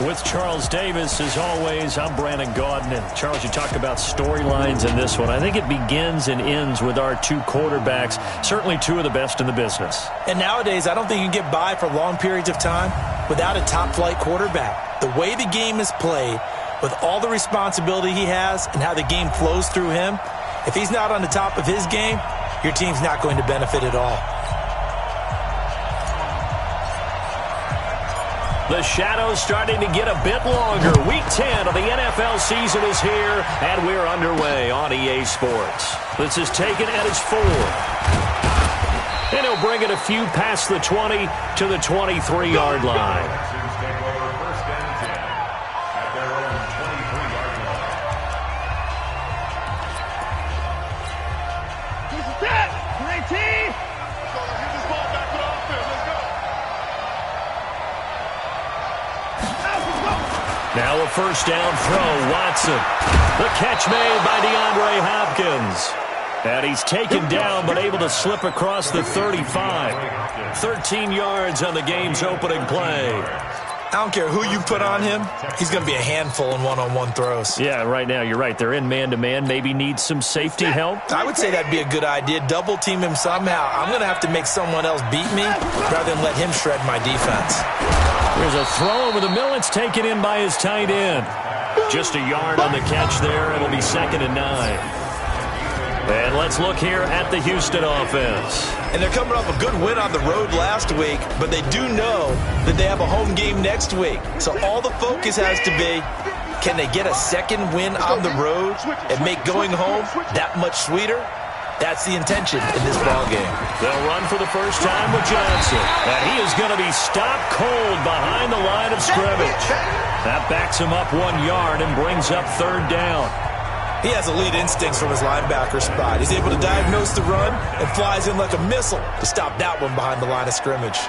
With Charles Davis, as always, I'm Brandon Gaudin. And Charles, you talk about storylines in this one. I think it begins and ends with our two quarterbacks, certainly two of the best in the business. And nowadays, I don't think you can get by for long periods of time without a top-flight quarterback. The way the game is played, with all the responsibility he has and how the game flows through him, if he's not on the top of his game, your team's not going to benefit at all. The shadow's starting to get a bit longer. Week 10 of the NFL season is here, and we're underway on EA Sports. This is taken at its 4. And he'll bring it a few past the 20 to the 23-yard line. Now a first down throw, Watson. The catch made by DeAndre Hopkins. And he's taken down but able to slip across the 35. 13 yards on the game's opening play. I don't care who you put on him, he's going to be a handful in one-on-one throws. Yeah, right now you're right. They're in man-to-man. Maybe need some safety help. I would say that'd be a good idea. Double team him somehow. I'm going to have to make someone else beat me rather than let him shred my defense. There's a throw over the middle. It's taken in by his tight end. Just a yard on the catch there. It'll be 2nd and 9. And let's look here at the Houston offense. And they're coming off a good win on the road last week, but they do know that they have a home game next week. So all the focus has to be, can they get a second win on the road and make going home that much sweeter? That's the intention in this ballgame. They'll run for the first time with Johnson. And he is going to be stopped cold behind the line of scrimmage. That backs him up 1 yard and brings up 3rd down. He has elite instincts from his linebacker spot. He's able to diagnose the run and flies in like a missile to stop that one behind the line of scrimmage.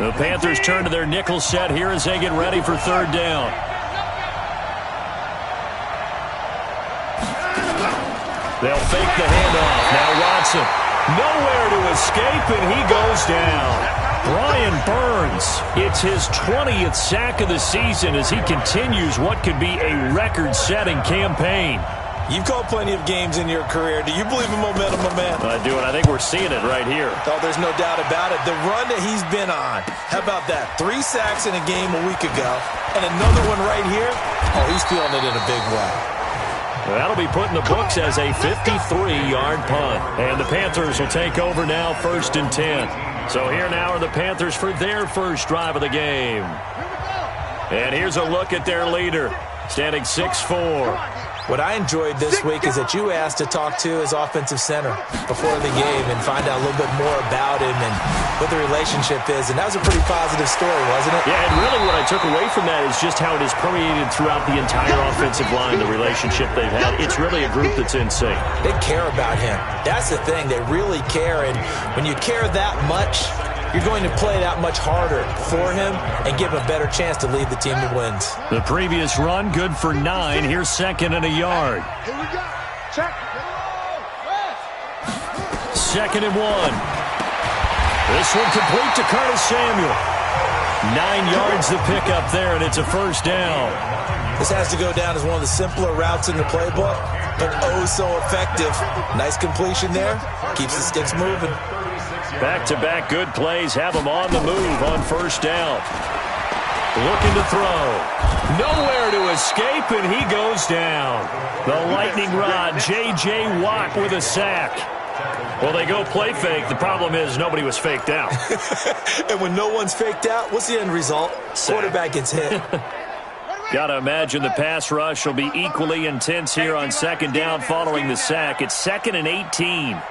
The Panthers turn to their nickel set here as they get ready for 3rd down. They'll fake the handoff. Now Watson. Nowhere to escape, and he goes down. Brian Burns, it's his 20th sack of the season as he continues what could be a record-setting campaign. You've called plenty of games in your career. Do you believe in momentum, my man? I do, and I think we're seeing it right here. Oh, there's no doubt about it. The run that he's been on. How about that? 3 sacks in a game a week ago, and another one right here. Oh, he's feeling it in a big way. That'll be put in the books as a 53-yard punt. And the Panthers will take over now, 1st and 10. So here now are the Panthers for their first drive of the game. And here's a look at their leader, standing 6'4". What I enjoyed this week is that you asked to talk to his offensive center before the game and find out a little bit more about him and what the relationship is. And that was a pretty positive story, wasn't it? Yeah, and really what I took away from that is just how it has permeated throughout the entire offensive line, the relationship they've had. It's really a group that's in sync. They care about him. That's the thing. They really care. And when you care that much, you're going to play that much harder for him and give him a better chance to lead the team to wins. The previous run, good for 9. Here's 2nd and a yard. Here we go. Check. 2nd and 1. This one complete to Curtis Samuel. 9 yards the pickup there, and it's a first down. This has to go down as one of the simpler routes in the playbook, but oh so effective. Nice completion there. Keeps the sticks moving. Back-to-back good plays have him on the move on first down. Looking to throw. Nowhere to escape, and he goes down. The lightning rod, J.J. Watt with a sack. Well, they go play fake. The problem is nobody was faked out. And when no one's faked out, what's the end result? Sack. Quarterback gets hit. Got to imagine the pass rush will be equally intense here on 2nd down following the sack. It's 2nd and 18.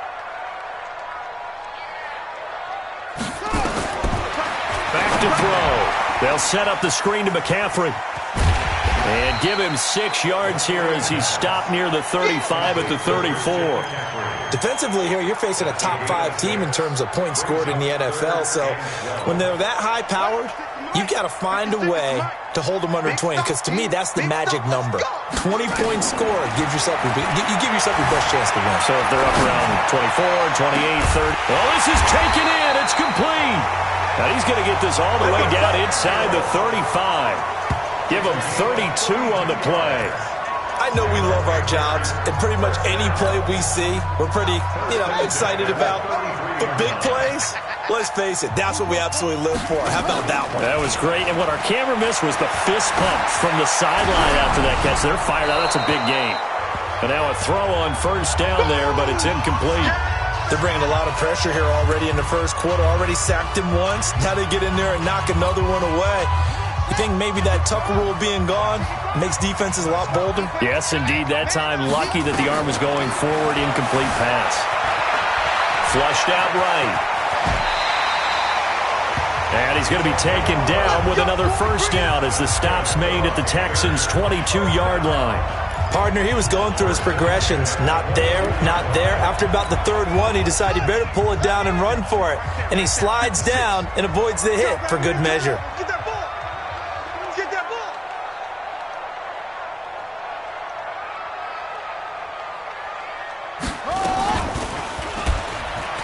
Back to throw. They'll set up the screen to McCaffrey. And give him 6 yards here as he stopped near the 35 at the 34. Defensively here, you're facing a top 5 team in terms of points scored in the NFL. So when they're that high-powered, you've got to find a way to hold them under 20, because to me, that's the magic number. 20-point score gives yourself you give yourself your best chance to win. So if they're up around 24, 28, 30. Oh, this is taken in. It's complete. Now he's going to get this all the way down inside the 35. Give him 32 on the play. I know we love our jobs, and pretty much any play we see, we're pretty, excited about. But big plays, let's face it, that's what we absolutely live for. How about that one? That was great. And what our camera missed was the fist pump from the sideline after that catch. They're fired out. That's a big game. And now a throw on first down there, but it's incomplete. They're bringing a lot of pressure here already in the first quarter. Already sacked him once. Now they get in there and knock another one away. You think maybe that Tucker rule being gone makes defenses a lot bolder? Yes, indeed. That time, lucky that the arm was going forward. Incomplete pass. Flushed out right. And he's going to be taken down with another first down as the stop's made at the Texans' 22-yard line. Partner, he was going through his progressions. Not there, not there. After about the third one, he decided he better pull it down and run for it. And he slides down and avoids the hit for good measure.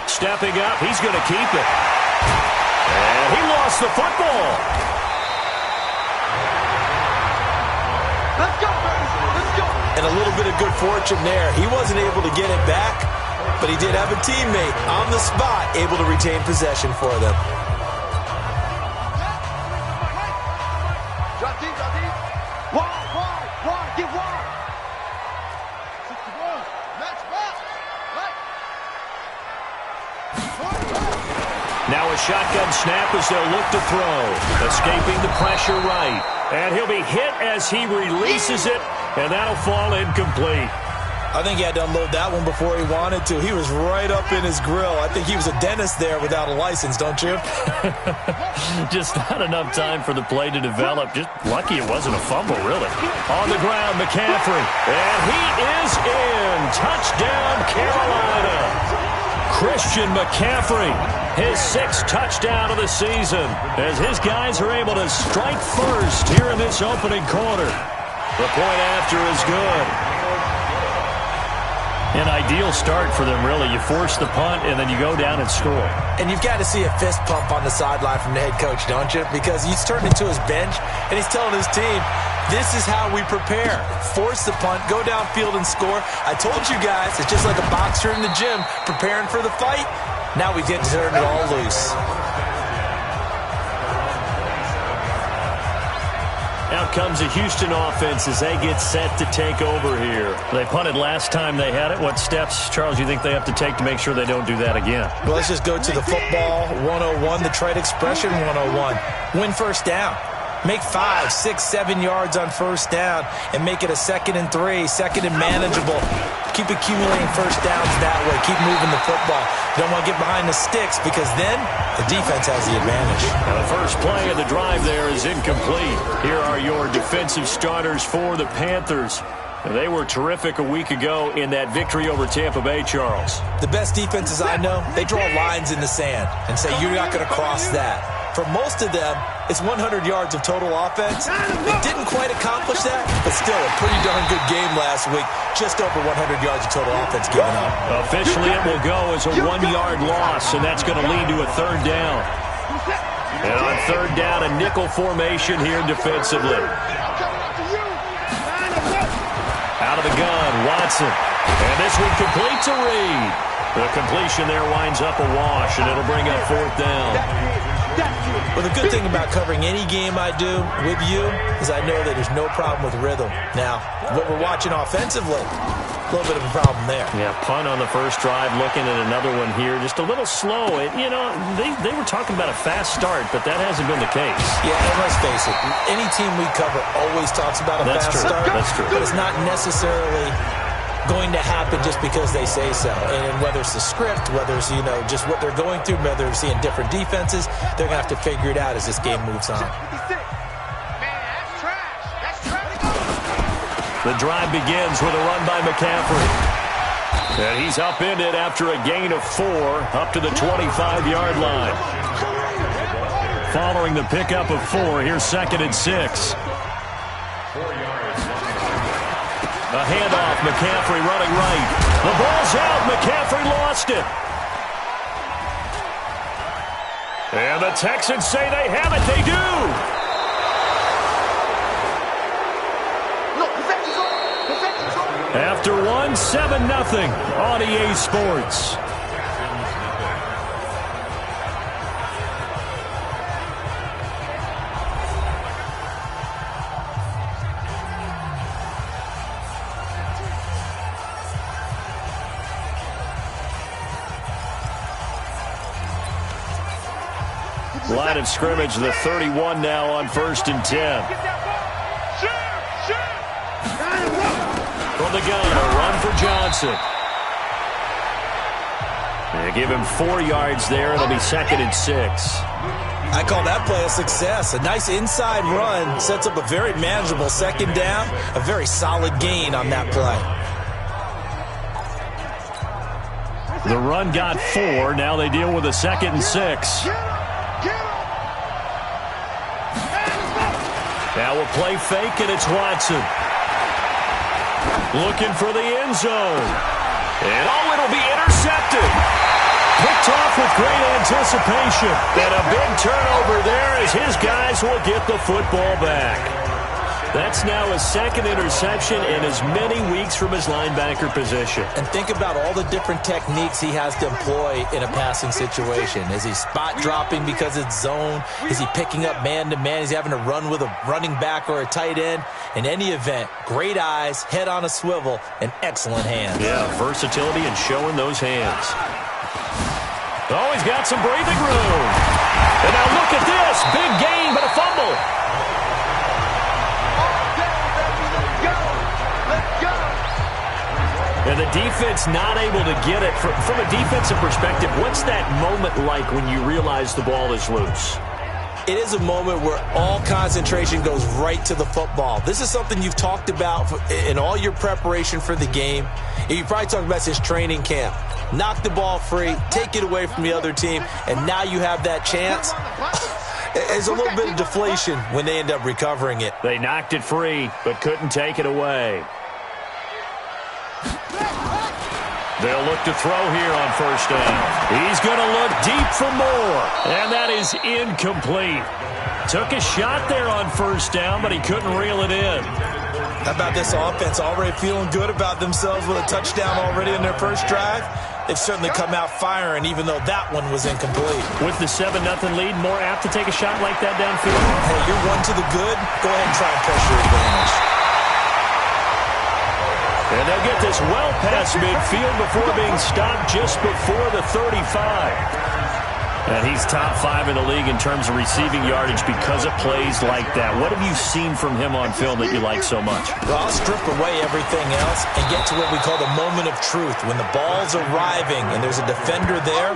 Stepping up, he's going to keep it. And he lost the football. Let's go, let's go. And a little bit of good fortune there. He wasn't able to get it back, but he did have a teammate on the spot able to retain possession for them. Drop deep. Wide, get wide. Match back. Now a shotgun snap as they'll look to throw. Escaping the pressure right. And he'll be hit as he releases it, and that'll fall incomplete. I think he had to unload that one before he wanted to. He was right up in his grill. I think he was a dentist there without a license, don't you? Just not enough time for the play to develop. Just lucky it wasn't a fumble, really. On the ground, McCaffrey. And he is in. Touchdown, Carolina. Christian McCaffrey, his 6th touchdown of the season, as his guys are able to strike first here in this opening quarter. The point after is good. An ideal start for them, really. You force the punt, and then you go down and score. And you've got to see a fist pump on the sideline from the head coach, don't you? Because he's turned into his bench, and he's telling his team, this is how we prepare. Force the punt, go downfield and score. I told you guys, it's just like a boxer in the gym preparing for the fight. Now we get to turn it all loose. Out comes the Houston offense as they get set to take over here. They punted last time they had it. What steps, Charles, you think they have to take to make sure they don't do that again? Well, let's just go to the football 101, the trade expression 101. Win first down. Make 5, 6, 7 yards on first down and make it a 2nd and 3, 2nd and manageable. Keep accumulating first downs that way. Keep moving the football. You don't want to get behind the sticks because then the defense has the advantage. Now the first play of the drive there is incomplete. Here are your defensive starters for the Panthers. They were terrific a week ago in that victory over Tampa Bay, Charles. The best defenses I know, they draw lines in the sand and say you're not going to cross that. For most of them, it's 100 yards of total offense. They didn't quite accomplish that, but still a pretty darn good game last week. Just over 100 yards of total offense given up. Officially, it will go as a 1-yard loss, and that's going to lead to a 3rd down. And on 3rd down, a nickel formation here defensively. Out of the gun, Watson. And this one completes a read. The completion there winds up a wash, and it'll bring up 4th down. Well, the good thing about covering any game I do with you is I know that there's no problem with rhythm. Now, what we're watching offensively, a little bit of a problem there. Yeah, punt on the first drive, looking at another one here. Just a little slow. They were talking about a fast start, but that hasn't been the case. Yeah, and let's face it, any team we cover always talks about a fast start. That's true. But it's not necessarily going to happen just because they say so. And whether it's the script, whether it's, just what they're going through, whether they're seeing different defenses, they're going to have to figure it out as this game moves on. Man, that's trash. That's trash. The drive begins with a run by McCaffrey. And he's upended after a gain of 4 up to the 25-yard line. Following the pickup of 4, here's 2nd and 6. A handoff, McCaffrey running right. The ball's out, McCaffrey lost it. And the Texans say they have it. They do. After 1, 7-0 on EA Sports. Line of scrimmage, the 31 now on 1st and 10. From the gun, a run for Johnson. They give him 4 yards there. It'll be 2nd and 6. I call that play a success. A nice inside run sets up a very manageable 2nd down. A very solid gain on that play. The run got 4. Now they deal with a 2nd and 6. Now we'll play fake, and it's Watson. Looking for the end zone. And it'll be intercepted. Picked off with great anticipation. And a big turnover there as his guys will get the football back. That's now his 2nd interception in as many weeks from his linebacker position. And think about all the different techniques he has to employ in a passing situation. Is he spot dropping because it's zone? Is he picking up man-to-man? Is he having to run with a running back or a tight end? In any event, great eyes, head on a swivel, and excellent hands. Yeah, versatility and showing those hands. Oh, he's got some breathing room. And now look at this. Big gain, but a fumble. And the defense not able to get it. From a defensive perspective, what's that moment like when you realize the ball is loose? It is a moment where all concentration goes right to the football. This is something you've talked about in all your preparation for the game. You probably talked about since training camp. Knock the ball free, take it away from the other team, and now you have that chance. There's a little bit of deflation when they end up recovering it. They knocked it free, but couldn't take it away. They'll look to throw here on 1st down. He's going to look deep for more, and that is incomplete. Took a shot there on 1st down, but he couldn't reel it in. How about this offense already feeling good about themselves with a touchdown already in their first drive? They've certainly come out firing, even though that one was incomplete. With the 7-0 lead, more apt to take a shot like that downfield? Hey, you're one to the good. Go ahead and try and press your advantage. And they'll get this well past midfield before being stopped just before the 35. And he's top 5 in the league in terms of receiving yardage because of plays like that. What have you seen from him on film that you like so much? Well, I'll strip away everything else and get to what we call the moment of truth. When the ball's arriving and there's a defender there,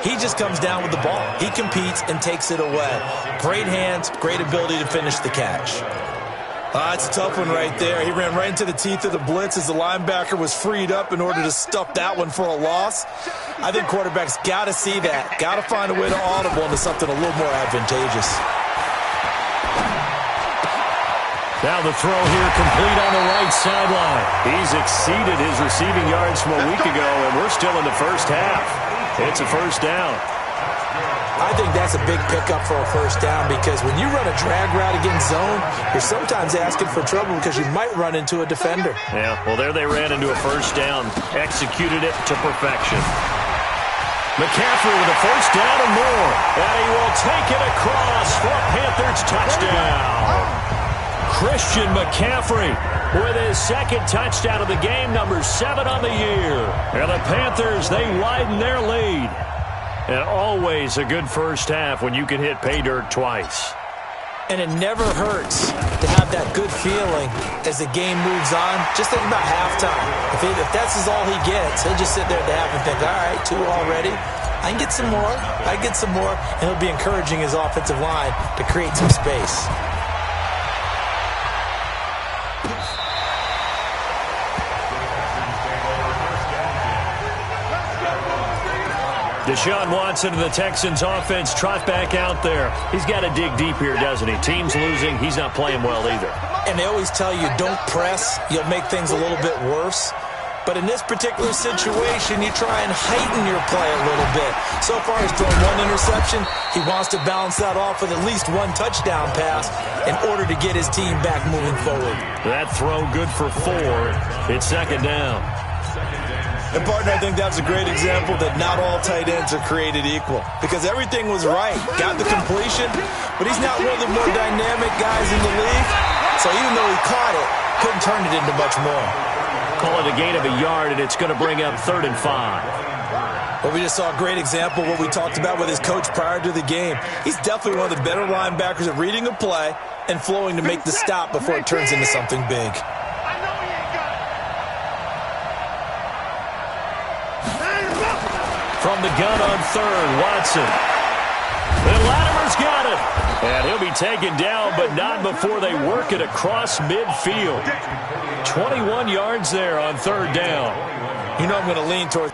he just comes down with the ball. He competes and takes it away. Great hands, great ability to finish the catch. It's a tough one right there. He ran right into the teeth of the blitz as the linebacker was freed up in order to stuff that one for a loss. I think quarterbacks got to see that. Got to find a way to audible into something a little more advantageous. Now the throw here complete on the right sideline. He's exceeded his receiving yards from a week ago, and we're still in the first half. It's a 1st down. I think that's a big pickup for a 1st down because when you run a drag route against zone, you're sometimes asking for trouble because you might run into a defender. Yeah, well, there they ran into a 1st down. Executed it to perfection. McCaffrey with a 1st down and more. And he will take it across for a Panthers touchdown. Christian McCaffrey with his 2nd touchdown of the game, number 7 on the year. And the Panthers, they widen their lead. And always a good first half when you can hit pay dirt twice. And it never hurts to have that good feeling as the game moves on. Just think about halftime. If that's all he gets, he'll just sit there at the half and think, all right, 2 already. I can get some more. I can get some more. And he'll be encouraging his offensive line to create some space. Deshaun Watson and the Texans offense trot back out there. He's got to dig deep here, doesn't he? Team's losing. He's not playing well either. And they always tell you, don't press. You'll make things a little bit worse. But in this particular situation, you try and heighten your play a little bit. So far, he's thrown one interception. He wants to balance that off with at least one touchdown pass in order to get his team back moving forward. That throw good for 4. It's second down. And, partner, I think that's a great example that not all tight ends are created equal. Because everything was right. Got the completion, but he's not one of the more dynamic guys in the league. So even though he caught it, couldn't turn it into much more. Call it a gain of a yard, and it's going to bring up 3rd and 5. Well, we just saw a great example of what we talked about with his coach prior to the game. He's definitely one of the better linebackers at reading a play and flowing to make the stop before it turns into something big. From the gun on 3rd, Watson. And Latimer's got it. And he'll be taken down, but not before they work it across midfield. 21 yards there on 3rd down. You know I'm going to lean towards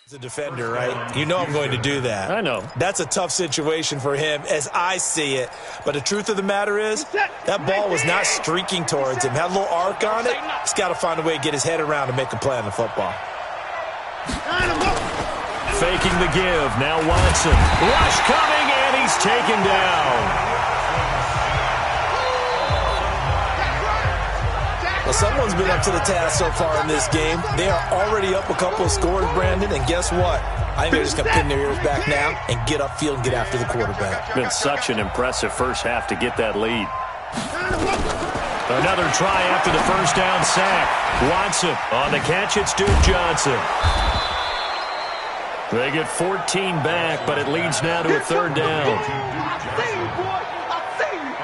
As a defender, right? You know I'm going to do that. I know. That's a tough situation for him as I see it. But the truth of the matter is, that ball was not streaking towards him. Had a little arc on it. He's got to find a way to get his head around and make a play on the football. Faking the give. Now Watson. Rush coming, and he's taken down. Well, someone's been up to the task so far in this game. They are already up a couple of scores, Brandon, and guess what? I think they're just going to pin their ears back now and get upfield and get after the quarterback. Been such an impressive first half to get that lead. Another try after the first down sack. Watson on the catch. It's Duke Johnson. They get 14 back, but it leads now to a third down.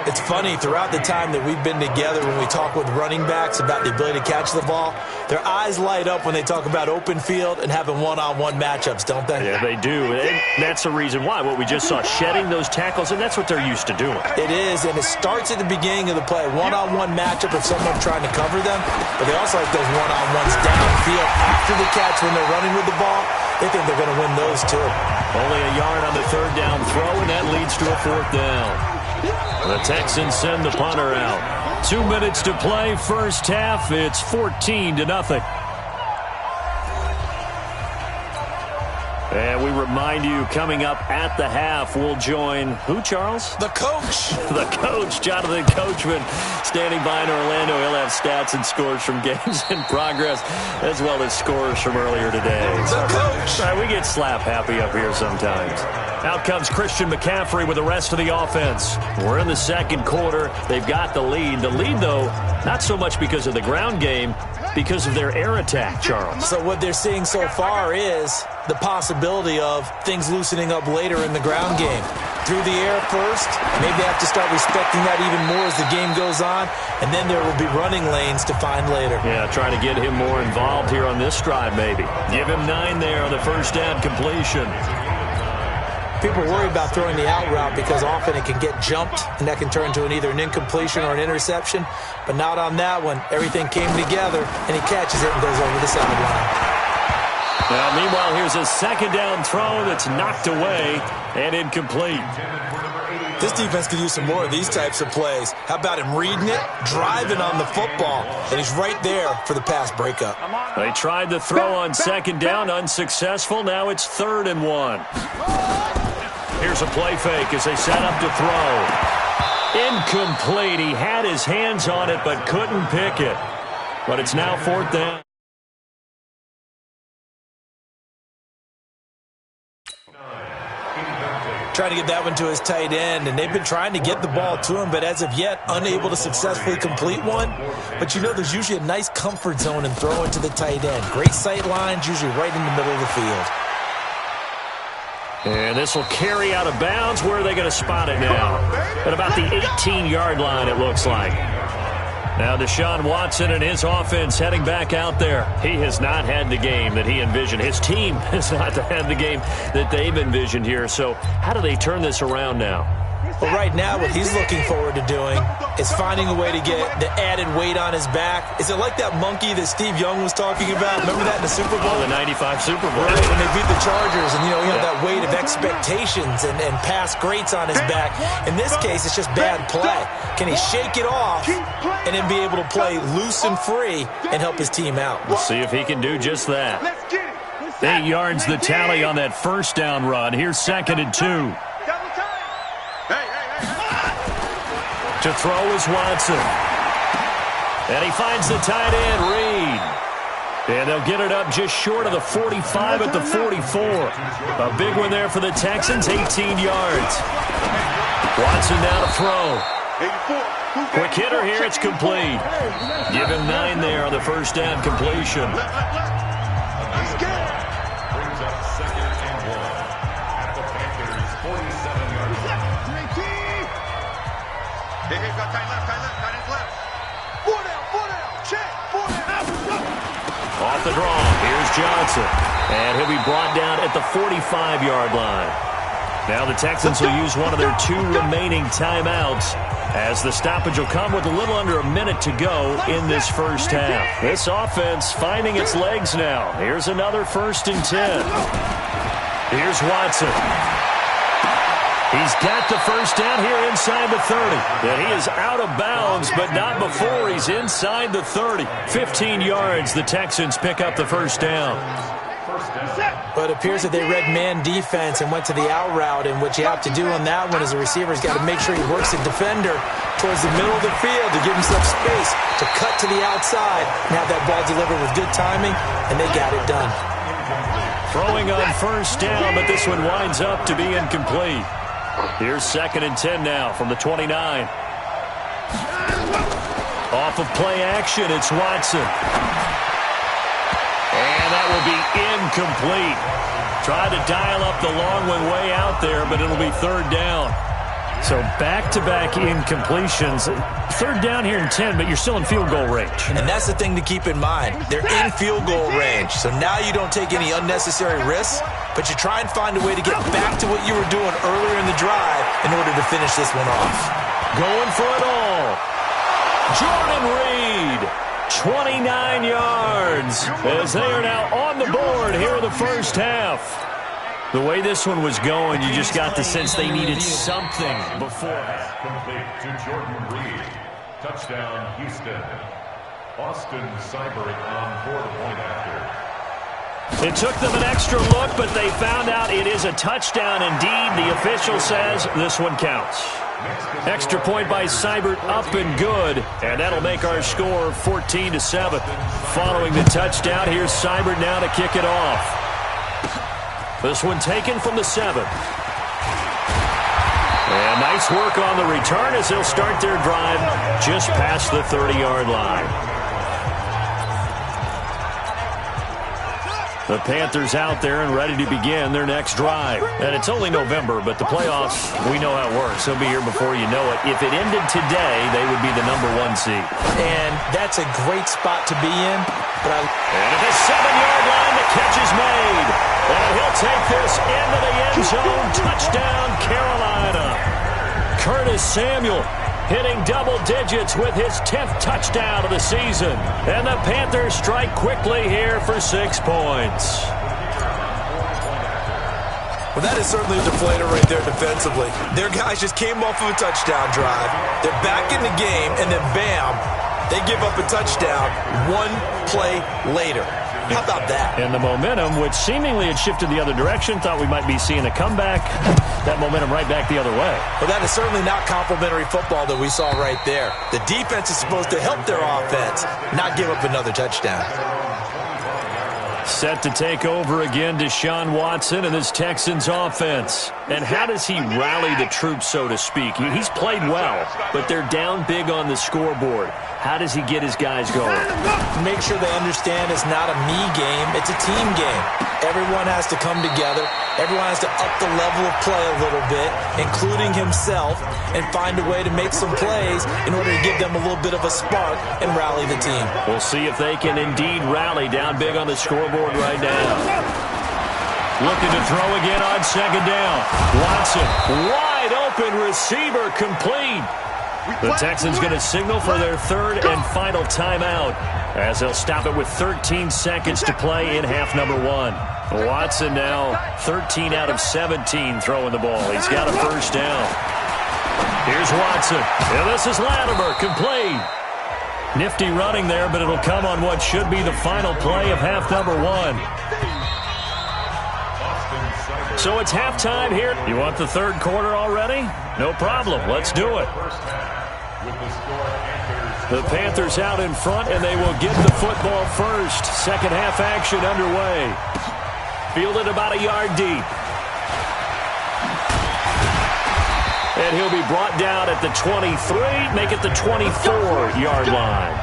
It's funny, throughout the time that we've been together when we talk with running backs about the ability to catch the ball, their eyes light up when they talk about open field and having one-on-one matchups, don't they? Yeah, they do. And that's the reason why. What we just saw, shedding those tackles, and that's what they're used to doing. It is, and it starts at the beginning of the play. One-on-one matchup of someone trying to cover them, but they also like those one-on-ones downfield after the catch when they're running with the ball. They think they're going to win those too. Only a yard on the third down throw, and that leads to a fourth down. The Texans send the punter out. 2 minutes to play, first half. It's 14-0. And we remind you, coming up at the half, we'll join who, Charles? The coach. The coach, Jonathan Coachman, standing by in Orlando. He'll have stats and scores from games in progress, as well as scores from earlier today. The coach. We get slap happy up here sometimes. Out comes Christian McCaffrey with the rest of the offense. We're in the second quarter. They've got the lead. The lead, though, not so much because of the ground game, because of their air attack, Charles. So what they're seeing so far is the possibility of things loosening up later in the ground game. Through the air first, maybe they have to start respecting that even more as the game goes on, and then there will be running lanes to find later. Yeah, trying to get him more involved here on this drive, maybe. Give him 9 there on the first down completion. People worry about throwing the out route because often it can get jumped, and that can turn into either an incompletion or an interception. But not on that one. Everything came together, and he catches it and goes over the sideline. Now, meanwhile, here's a second down throw that's knocked away and incomplete. This defense could use some more of these types of plays. How about him reading it, driving on the football, and he's right there for the pass breakup. They tried the throw on second down, unsuccessful. Now it's 3rd and 1. Here's a play fake as they set up to throw. Incomplete. He had his hands on it but couldn't pick it. But it's now 4th down. Trying to get that one to his tight end, and they've been trying to get the ball to him, but as of yet, unable to successfully complete one. But you know there's usually a nice comfort zone in throwing to the tight end. Great sight lines, usually right in the middle of the field. And this will carry out of bounds. Where are they going to spot it now? At about the 18-yard line, it looks like. Now Deshaun Watson and his offense heading back out there. He has not had the game that he envisioned. His team has not had the game that they've envisioned here. So how do they turn this around now? Well, right now, what he's looking forward to doing is finding a way to get the added weight on his back. Is it like that monkey that Steve Young was talking about? Remember that in the Super Bowl? Oh, the 95 Super Bowl. Right, when they beat the Chargers, and, he had that weight of expectations and past greats on his back. In this case, it's just bad play. Can he shake it off and then be able to play loose and free and help his team out? We'll see if he can do just that. 8 yards the tally on that first down run. Here's 2nd and 2. To throw is Watson. And he finds the tight end, Reed. And they'll get it up just short of the 45 at the 44. A big one there for the Texans, 18 yards. Watson now to throw. Quick hitter here, it's complete. Give him 9 there on the first down completion. Off the draw, here's Johnson. And he'll be brought down at the 45-yard line. Now the Texans will use one of their 2 remaining timeouts, as the stoppage will come with a little under a minute to go in this first half. This offense finding its legs now. Here's another 1st and 10. Here's Watson. He's got the first down here inside the 30. And he is out of bounds, but not before he's inside the 30. 15 yards, the Texans pick up the first down. But it appears that they read man defense and went to the out route, and what you have to do on that one is the receiver's got to make sure he works the defender towards the middle of the field to give himself space to cut to the outside and have that ball delivered with good timing, and they got it done. Throwing on first down, but this one winds up to be incomplete. Here's 2nd and 10 now from the 29. Off of play action, it's Watson. And that will be incomplete. Tried to dial up the long one way out there, but it'll be 3rd down. So back-to-back incompletions. 3rd down here in 10, but you're still in field goal range. And that's the thing to keep in mind. They're in field goal range. So now you don't take any unnecessary risks, but you try and find a way to get back to what you were doing earlier in the drive in order to finish this one off. Going for it all. Jordan Reed. 29 yards as they are now on the board here in the first half. The way this one was going, you just got the sense they needed something before. Complete to Jordan Reed. Touchdown, Houston. Austin Seibert on for the point after. It took them an extra look, but they found out it is a touchdown indeed. The official says this one counts. Extra point by Seibert, up and good, and that'll make our score 14-7. Following the touchdown, here's Seibert now to kick it off. This one taken from the 7. And nice work on the return as they'll start their drive just past the 30-yard line. The Panthers out there and ready to begin their next drive. And it's only November, but the playoffs, we know how it works. They'll be here before you know it. If it ended today, they would be the #1 seed. And that's a great spot to be in. And at the 7-yard line, the catch is made. And he'll take this into the end zone. Touchdown, Carolina. Curtis Samuel hitting double digits with his 10th touchdown of the season. And the Panthers strike quickly here for 6 points. Well, that is certainly a deflator right there defensively. Their guys just came off of a touchdown drive. They're back in the game, and then bam, they give up a touchdown 1 play later. How about that? And the momentum, which seemingly had shifted the other direction, thought we might be seeing a comeback. That momentum right back the other way. Well, that is certainly not complimentary football that we saw right there. The defense is supposed to help their offense, not give up another touchdown. Set to take over again, Deshaun Watson and this Texans offense. And how does he rally the troops, so to speak? He's played well, but they're down big on the scoreboard. How does he get his guys going? Make sure they understand it's not a me game, it's a team game. Everyone has to come together. Everyone has to up the level of play a little bit, including himself, and find a way to make some plays in order to give them a little bit of a spark and rally the team. We'll see if they can indeed rally down big on the scoreboard right now. Looking to throw again on 2nd down. Watson, wide open receiver, complete. The Texans going to signal for their 3rd and final timeout as they'll stop it with 13 seconds to play in half number 1. Watson now 13 out of 17 throwing the ball. He's got a first down. Here's Watson. And this is Latimer, complete. Nifty running there, but it'll come on what should be the final play of half number 1. So it's halftime here. You want the 3rd quarter already? No problem. Let's do it. The Panthers out in front, and they will get the football first. Second half action underway. Fielded about a yard deep. And he'll be brought down at the 23, make it the 24-yard line.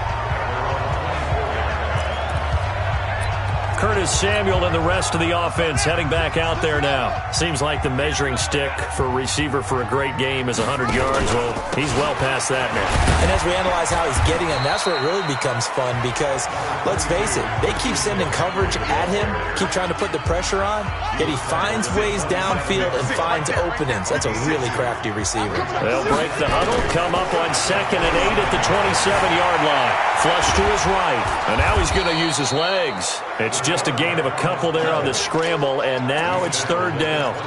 Curtis Samuel and the rest of the offense heading back out there now. Seems like the measuring stick for a receiver for a great game is 100 yards. Well, he's well past that now. And as we analyze how he's getting him, that's where it really becomes fun because, let's face it, they keep sending coverage at him, keep trying to put the pressure on, yet he finds ways downfield and finds openings. That's a really crafty receiver. They'll break the huddle, come up on 2nd and 8 at the 27-yard line. Flush to his right, and now he's going to use his legs. It's just a gain of a couple there on the scramble, and now it's 3rd down. A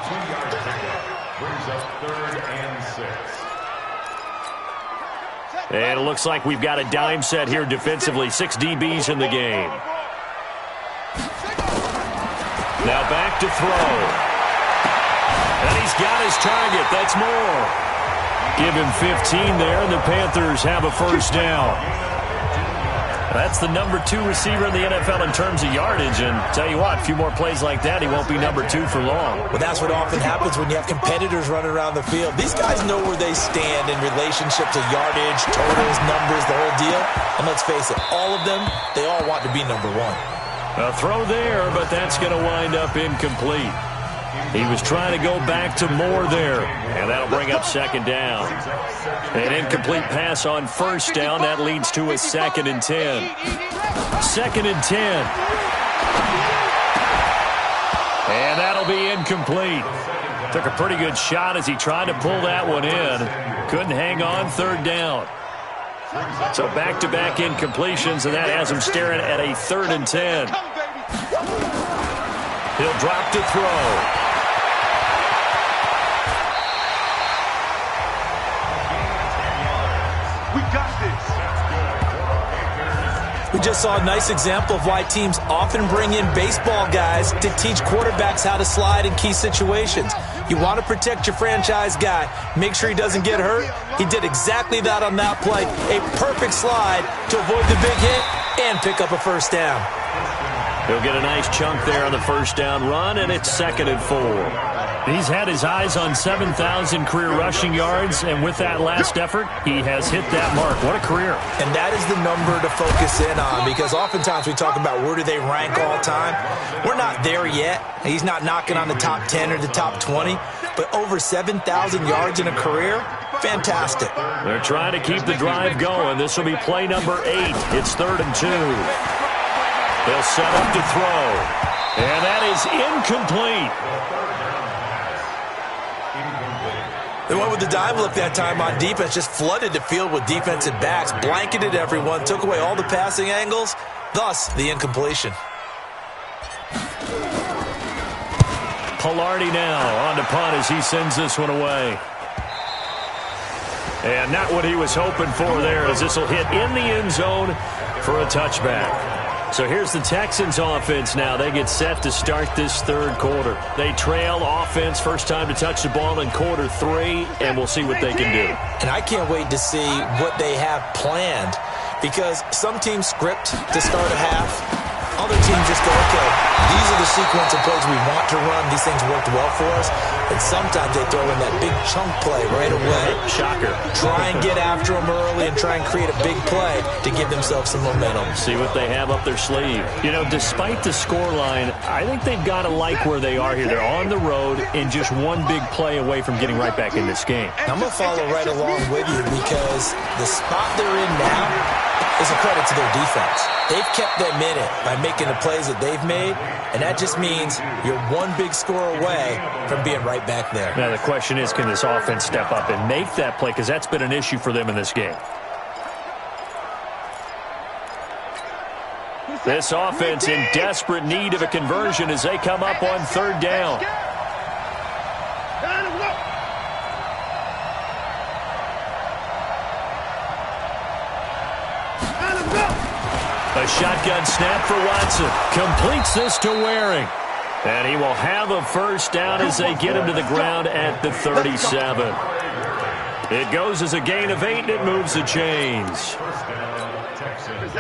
2-yard pickup brings up 3rd and 6. And it looks like we've got a dime set here defensively. 6 DBs in the game. Now back to throw. And he's got his target. That's more. Give him 15 there, and the Panthers have a 1st down. That's the number 2 receiver in the NFL in terms of yardage, and tell you what, a few more plays like that, he won't be number 2 for long. Well, that's what often happens when you have competitors running around the field. These guys know where they stand in relationship to yardage, totals, numbers, the whole deal. And let's face it, all of them, they all want to be number 1. A throw there, but that's going to wind up incomplete. He was trying to go back to Moore there, and that'll bring up 2nd down. An incomplete pass on 1st down. That leads to a 2nd and 10. 2nd and 10. And that'll be incomplete. Took a pretty good shot as he tried to pull that one in. Couldn't hang on, 3rd down. So back-to-back incompletions, and that has him staring at a 3rd and 10. He'll drop to throw. We just saw a nice example of why teams often bring in baseball guys to teach quarterbacks how to slide in key situations. You want to protect your franchise guy. Make sure he doesn't get hurt. He did exactly that on that play. A perfect slide to avoid the big hit and pick up a 1st down. He'll get a nice chunk there on the 1st down run, and it's 2nd and 4. He's had his eyes on 7,000 career rushing yards, and with that last effort, he has hit that mark. What a career. And that is the number to focus in on because oftentimes we talk about where do they rank all time. We're not there yet. He's not knocking on the top 10 or the top 20, but over 7,000 yards in a career, fantastic. They're trying to keep the drive going. This will be play number 8. It's 3rd and 2. They'll set up to throw. And that is incomplete. They went with the dime look that time on defense, just flooded the field with defensive backs, blanketed everyone, took away all the passing angles, thus the incompletion. Pilardi now on to punt as he sends this one away. And not what he was hoping for there, as this will hit in the end zone for a touchback. So here's the Texans offense now. They get set to start this 3rd quarter. They trail offense, first time to touch the ball in quarter 3, and we'll see what they can do. And I can't wait to see what they have planned because some teams script to start a half. Other teams just go, okay, these are the sequence of plays we want to run. These things worked well for us. And sometimes they throw in that big chunk play right away. Shocker. Try and get after them early and try and create a big play to give themselves some momentum. See what they have up their sleeve. You know, despite the scoreline, I think they've got to like where they are here. They're on the road and just one big play away from getting right back in this game. I'm going to follow right along with you because the spot they're in now is a credit to their defense. They've kept them in it by making the plays that they've made, and that just means you're one big score away from being right back there. Now the question is, can this offense step up and make that play? Because that's been an issue for them in this game. This offense in desperate need of a conversion as they come up on 3rd down. A shotgun snap for Watson. Completes this to Waring. And he will have a 1st down as they get him to the ground at the 37. It goes as a gain of 8, and it moves the chains.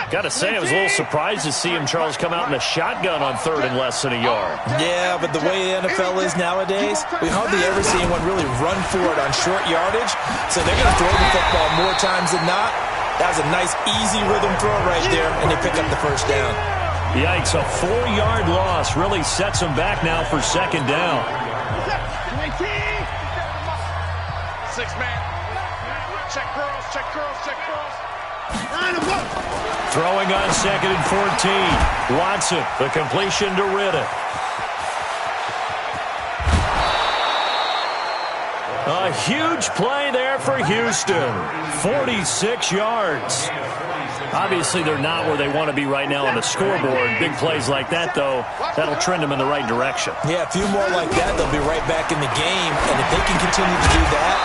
Got to say, I was a little surprised to see him, Charles, come out in a shotgun on 3rd and less than a yard. Yeah, but the way the NFL is nowadays, we hardly ever see anyone really run for it on short yardage. So they're going to throw the football more times than not. That was a nice, easy rhythm throw right there, and they pick up the first down. Yikes, a 4-yard loss really sets them back now for second down. 6-man. Check girls, check girls, check girls. Line them up. Throwing on 2nd and 14. Watson, the completion to Riddick. A huge play there for Houston. 46 yards. Obviously, they're not where they want to be right now on the scoreboard. Big plays like that, though, that'll trend them in the right direction. Yeah, a few more like that, they'll be right back in the game. And if they can continue to do that,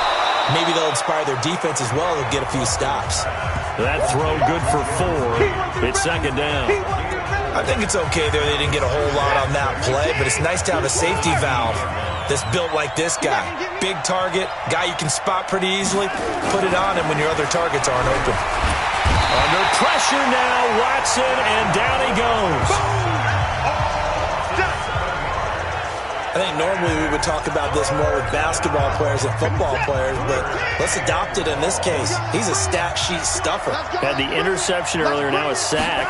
maybe they'll inspire their defense as well. They'll get a few stops. That throw good for 4. It's second down. I think it's okay there. They didn't get a whole lot on that play, but it's nice to have a safety valve that's built like this guy. Big target, guy you can spot pretty easily. Put it on him when your other targets aren't open. Under pressure now, Watson, and down he goes. I think normally we would talk about this more with basketball players and football players, but let's adopt it in this case. He's a stat sheet stuffer. Had the interception earlier, now a sack.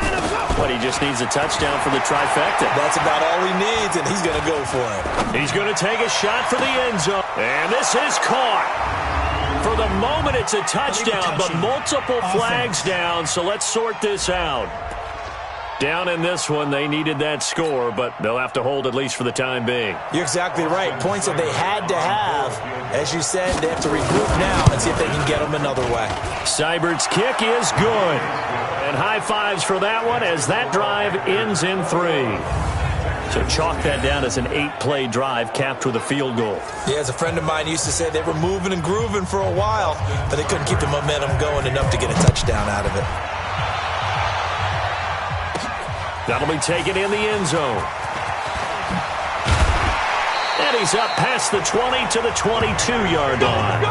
But he just needs a touchdown for the trifecta. That's about all he needs, and he's going to go for it. He's going to take a shot for the end zone. And this is caught. For the moment, it's a touchdown, but multiple flags down, so let's sort this out. Down in this one, they needed that score, but they'll have to hold at least for the time being. You're exactly right. Points that they had to have. As you said, they have to regroup now and see if they can get them another way. Seibert's kick is good. And high fives for that one as that drive ends in 3. So chalk that down as an 8-play drive capped with a field goal. Yeah, as a friend of mine used to say, they were moving and grooving for a while, but they couldn't keep the momentum going enough to get a touchdown out of it. That'll be taken in the end zone. And he's up past the 20 to the 22-yard line.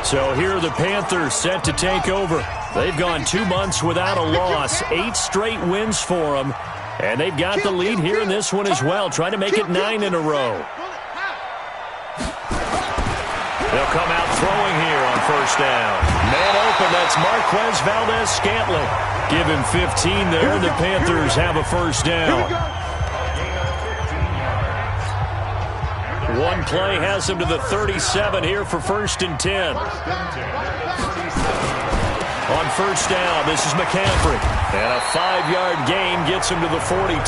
So here are the Panthers set to take over. They've gone 2 months without a loss, 8 straight wins for them. And they've got the lead here in this one as well, trying to make it 9 in a row. They'll come out throwing here on first down. Man open, that's Marquez Valdez-Scantling. Give him 15 there, and the Panthers have a first down. One play has them to the 37 here for 1st and 10. On first down, this is McCaffrey. And a 5-yard gain gets him to the 42.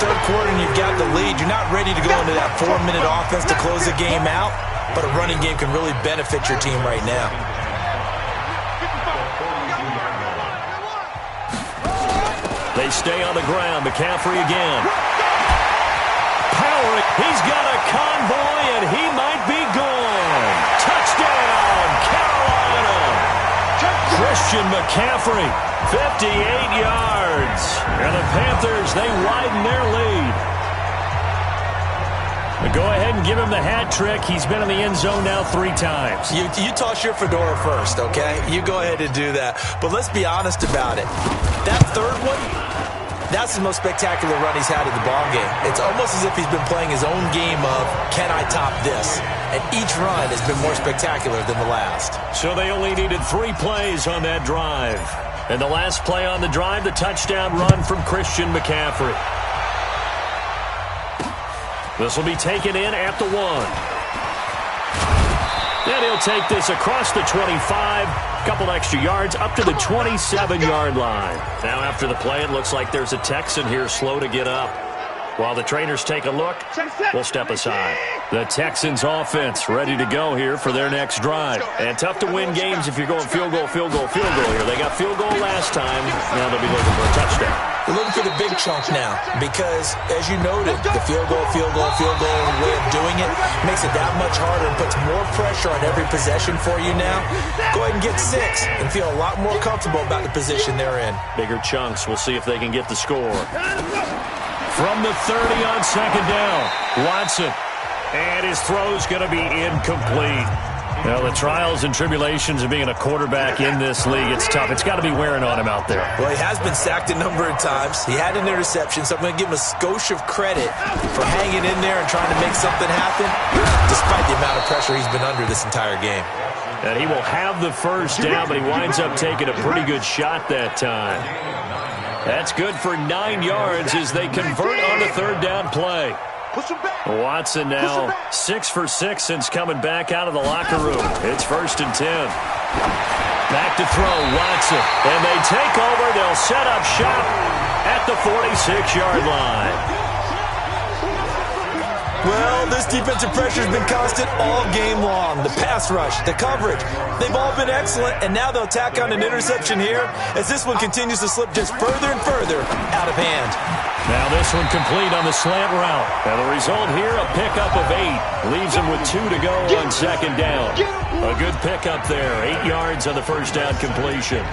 Third quarter and you've got the lead. You're not ready to go into that 4-minute offense to close the game out, but a running game can really benefit your team right now. They stay on the ground. McCaffrey again. Powering. He's got a convoy, and he might be gone. Touchdown, Carolina. Christian McCaffrey, 58 yards. And the Panthers, they widen their lead. But go ahead and give him the hat trick. He's been in the end zone now 3 times. You toss your fedora first, okay? You go ahead and do that. But let's be honest about it. That third one, that's the most spectacular run he's had in the ballgame. It's almost as if he's been playing his own game of, can I top this? And each run has been more spectacular than the last. So they only needed 3 plays on that drive. And the last play on the drive, the touchdown run from Christian McCaffrey. This will be taken in at the 1. And he'll take this across the 25. Couple extra yards up to the 27-yard line. Now after the play, it looks like there's a Texan here slow to get up. While the trainers take a look, we'll step aside. The Texans offense ready to go here for their next drive. And tough to win games if you're going field goal, field goal, field goal here. They got field goal last time. Now they'll be looking for a touchdown. They're looking for the big chunk now because, as you noted, the field goal way of doing it makes it that much harder and puts more pressure on every possession for you now. Go ahead and get 6 and feel a lot more comfortable about the position they're in. Bigger chunks. We'll see if they can get the score. From the 30 on second down, Watson. And his throw's going to be incomplete. Well, the trials and tribulations of being a quarterback in this league, it's tough. It's got to be wearing on him out there. Well, he has been sacked a number of times. He had an interception, so I'm going to give him a skosh of credit for hanging in there and trying to make something happen, despite the amount of pressure he's been under this entire game. And he will have the first down, but he winds up taking a pretty good shot that time. That's good for 9 yards as they convert on the third down play. Watson now 6 for 6 since coming back out of the locker room. It's 1st and 10. Back to throw, Watson. And they take over. They'll set up shop at the 46-yard line. Well, this defensive pressure has been constant all game long. The pass rush, the coverage, they've all been excellent, and now they'll tack on an interception here as this one continues to slip just further and further out of hand. Now this one complete on the slant route. And the result here, a pickup of 8. Leaves them with 2 to go on 2nd down. A good pickup there. 8 yards on the first down completion.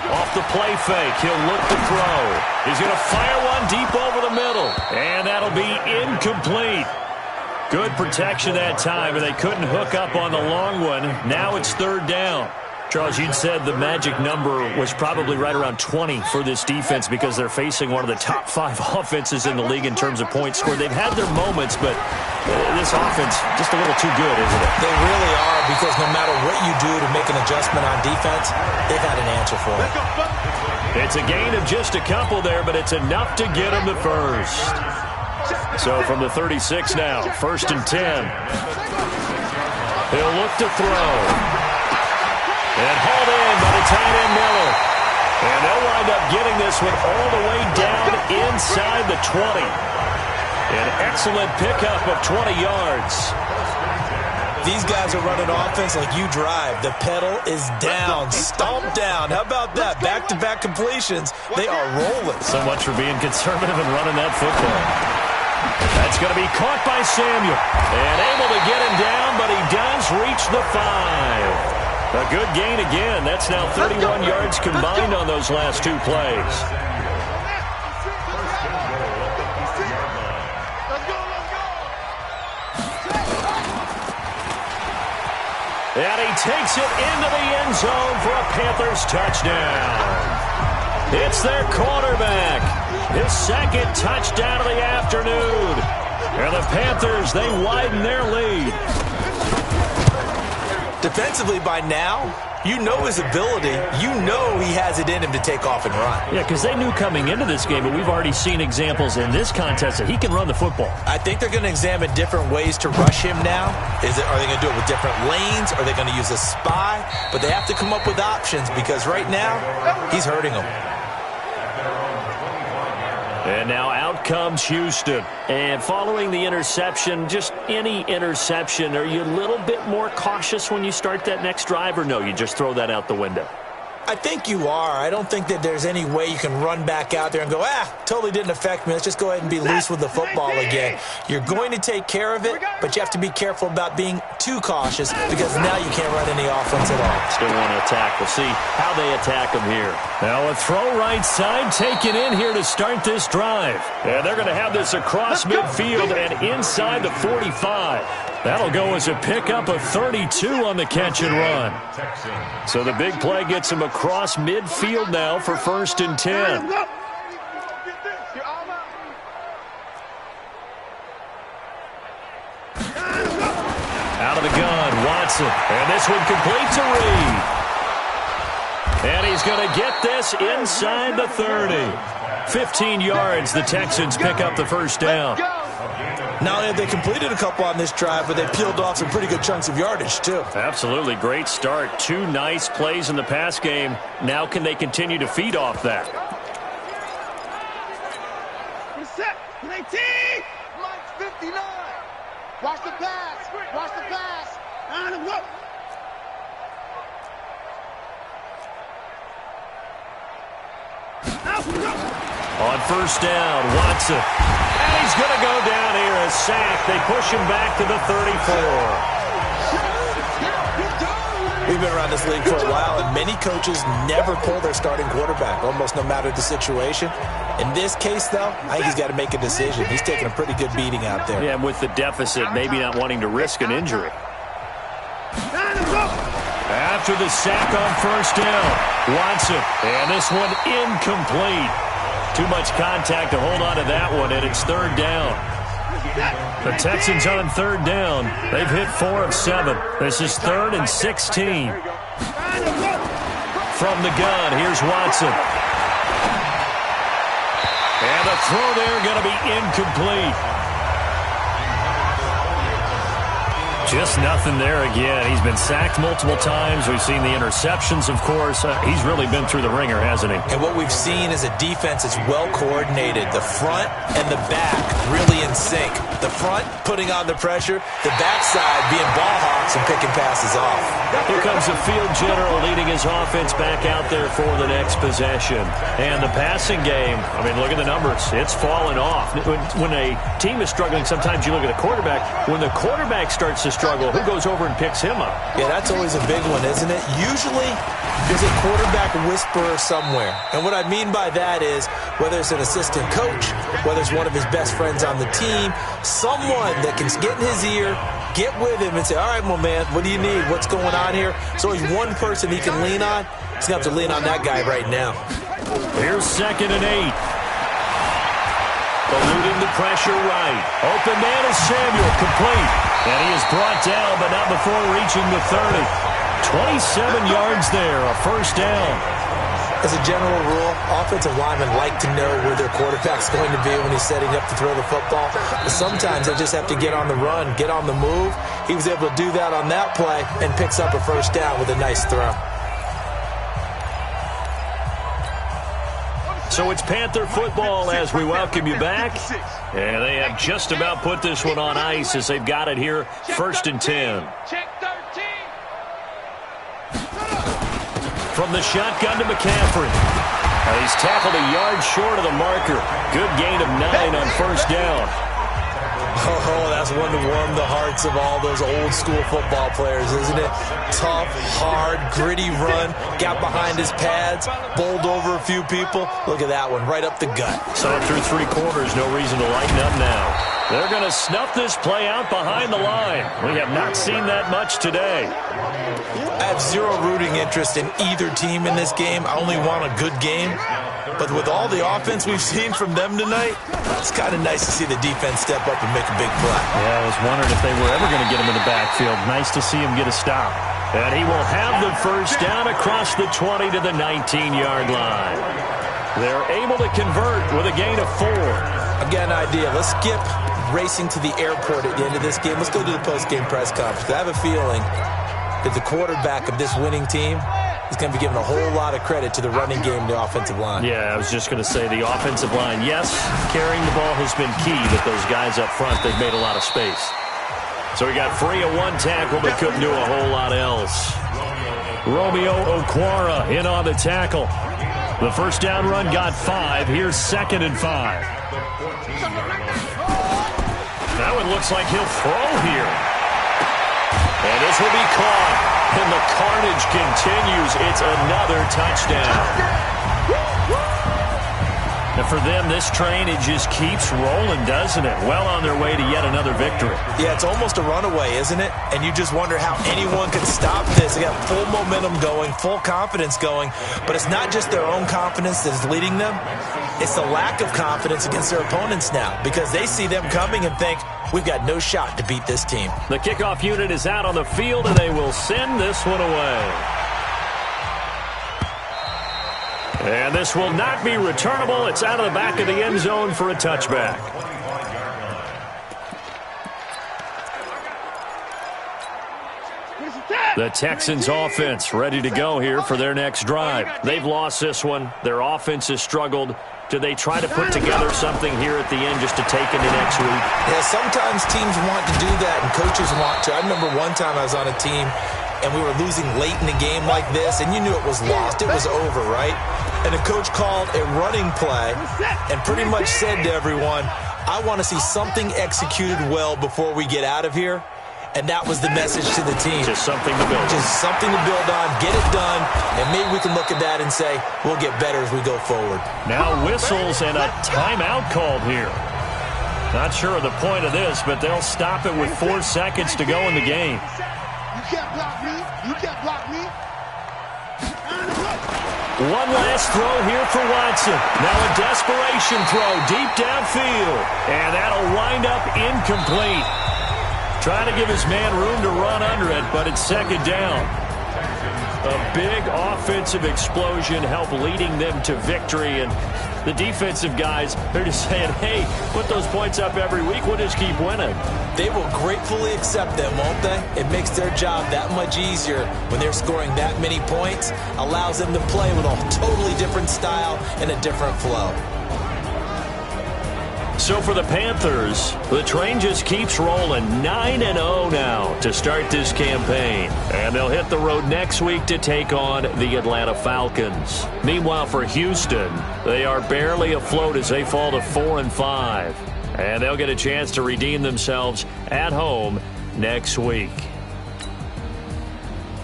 Off the play fake, he'll look to throw. He's going to fire one deep over the middle. And that'll be incomplete. Good protection that time, and they couldn't hook up on the long one. Now it's 3rd down. Charles, you'd said the magic number was probably right around 20 for this defense because they're facing one of the top 5 offenses in the league in terms of points scored. They've had their moments, but this offense just a little too good, isn't it? They really are, because no matter what you do to make an adjustment on defense, they've had an answer for it. It's a gain of just a couple there, but it's enough to get them the first. So from the 36 now, 1st and 10. He'll look to throw. And hauled in by the tight end Miller. And they'll wind up getting this one all the way down inside the 20. An excellent pickup of 20 yards. These guys are running offense like you drive. The pedal is down, stomp down. How about that? Back-to-back completions. They are rolling. So much for being conservative and running that football. That's going to be caught by Samuel. And able to get him down, but he does reach the 5. A good gain again. That's now 31 yards combined on those last 2 plays. And he takes it into the end zone for a Panthers touchdown. It's their quarterback. His 2nd touchdown of the afternoon. And the Panthers, they widen their lead. Defensively by now, you know his ability. You know he has it in him to take off and run. Yeah, because they knew coming into this game, but we've already seen examples in this contest that he can run the football. I think they're going to examine different ways to rush him now. Are they going to do it with different lanes? Are they going to use a spy? But they have to come up with options because right now, he's hurting them. And now out comes Houston. And following the interception, just any interception, are you a little bit more cautious when you start that next drive, or no, you just throw that out the window? I think you are. I don't think that there's any way you can run back out there and go, totally didn't affect me. Let's just go ahead and be loose with the football again. You're going to take care of it, but you have to be careful about being too cautious because now you can't run any offense at all. Still want to attack. We'll see how they attack them here. Now a throw right side taken in here to start this drive. And they're going to have this across midfield and inside the 45. That'll go as a pickup of 32 on the catch and run. So the big play gets him across midfield now for 1st and 10. Out of the gun, Watson. And this one complete to Reed. And he's going to get this inside the 30. 15 yards, the Texans pick up the first down. Not only have they completed a couple on this drive, but they peeled off some pretty good chunks of yardage, too. Absolutely. Great start. 2 nice plays in the pass game. Now can they continue to feed off that? Reset. 19. Mike's 59. Watch the pass. Watch the pass. On and up. On first down, Watson. And he's going to go down here, a sack. They push him back to the 34. We've been around this league for a while, and many coaches never pull their starting quarterback, almost no matter the situation. In this case, though, I think he's got to make a decision. He's taking a pretty good beating out there. Yeah, with the deficit, maybe not wanting to risk an injury. After the sack on first down, Watson, and this one incomplete. Too much contact to hold on to that one, and it's third down. The Texans on third down. They've hit 4 of 7. This is 3rd and 16. From the gun, here's Watson. And the throw there going to be incomplete. Just nothing there again. He's been sacked multiple times. We've seen the interceptions, of course. He's really been through the ringer, hasn't he? And what we've seen is a defense that's well coordinated. The front and the back really in sync. The front putting on the pressure, the backside being ball hawks and picking passes off. Here comes the field general leading his offense back out there for the next possession. And the passing game, I mean, look at the numbers. It's fallen off. When a team is struggling, sometimes you look at the quarterback. When the quarterback starts to struggle, who goes over and picks him up? Yeah, that's always a big one, isn't it? Usually, there's a quarterback whisperer somewhere. And what I mean by that is, whether it's an assistant coach, whether it's one of his best friends on the team, someone that can get in his ear, get with him and say, all right, my man, what do you need? What's going on here? So he's one person he can lean on. He's going to have to lean on that guy right now. Here's 2nd and 8. Eluding the pressure right. Open man is Samuel, complete. And he is brought down, but not before reaching the 30. 27 yards there, a first down. As a general rule, offensive linemen like to know where their quarterback's going to be when he's setting up to throw the football. But sometimes they just have to get on the run, get on the move. He was able to do that on that play and picks up a first down with a nice throw. So it's Panther football as we welcome you back. And they have just about put this one on ice as they've got it here, 1st and 10. From the shotgun to McCaffrey. He's tackled a yard short of the marker. Good gain of 9 on first down. Oh, that's one to warm the hearts of all those old school football players, isn't it? Tough, hard, gritty run. Got behind his pads, bowled over a few people. Look at that one, right up the gut. So through 3 quarters, no reason to lighten up now. They're going to snuff this play out behind the line. We have not seen that much today. I have zero rooting interest in either team in this game. I only want a good game. But with all the offense we've seen from them tonight, it's kind of nice to see the defense step up and make a big play. Yeah, I was wondering if they were ever going to get him in the backfield. Nice to see him get a stop. And he will have the first down across the 20 to the 19-yard line. They're able to convert with a gain of 4. I've got an idea. Let's skip racing to the airport at the end of this game. Let's go to the post-game press conference. I have a feeling that the quarterback of this winning team is going to be given a whole lot of credit to the running game and the offensive line. Yeah, I was just going to say the offensive line. Yes, carrying the ball has been key, but those guys up front, they've made a lot of space. So he got free of 1 tackle, but couldn't do a whole lot else. Romeo Okwara in on the tackle. The first down run got 5. Here's 2nd and 5. That one looks like he'll throw here. And this will be caught. And the carnage continues. It's another touchdown. And for them, this train, it just keeps rolling, doesn't it? Well on their way to yet another victory. Yeah, it's almost a runaway, isn't it? And you just wonder how anyone could stop this. They got full momentum going, full confidence going. But it's not just their own confidence that is leading them. It's the lack of confidence against their opponents now because they see them coming and think, we've got no shot to beat this team. The kickoff unit is out on the field, and they will send this one away. And this will not be returnable. It's out of the back of the end zone for a touchback. The Texans offense ready to go here for their next drive. They've lost this one. Their offense has struggled. Do they try to put together something here at the end just to take into next week? Yeah, sometimes teams want to do that and coaches want to. I remember one time I was on a team and we were losing late in the game like this, and you knew it was lost. It was over, right? And the coach called a running play and pretty much said to everyone, I want to see something executed well before we get out of here. And that was the message to the team. Just something to build on. Just something to build on, get it done, and maybe we can look at that and say, we'll get better as we go forward. Now whistles and a timeout called here. Not sure of the point of this, but they'll stop it with 4 seconds to go in the game. You can't block me. You can't block me. One last throw here for Watson. Now a desperation throw deep downfield. And that'll wind up incomplete. Trying to give his man room to run under it, but it's second down. A big offensive explosion helped leading them to victory. And the defensive guys, they're just saying, hey, put those points up every week. We'll just keep winning. They will gratefully accept them, won't they? It makes their job that much easier when they're scoring that many points. Allows them to play with a totally different style and a different flow. So for the Panthers, the train just keeps rolling 9-0 now to start this campaign. And they'll hit the road next week to take on the Atlanta Falcons. Meanwhile, for Houston, they are barely afloat as they fall to 4-5. And they'll get a chance to redeem themselves at home next week.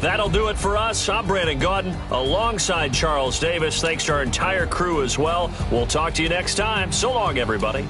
That'll do it for us. I'm Brandon Gaudin alongside Charles Davis. Thanks to our entire crew as well. We'll talk to you next time. So long, everybody.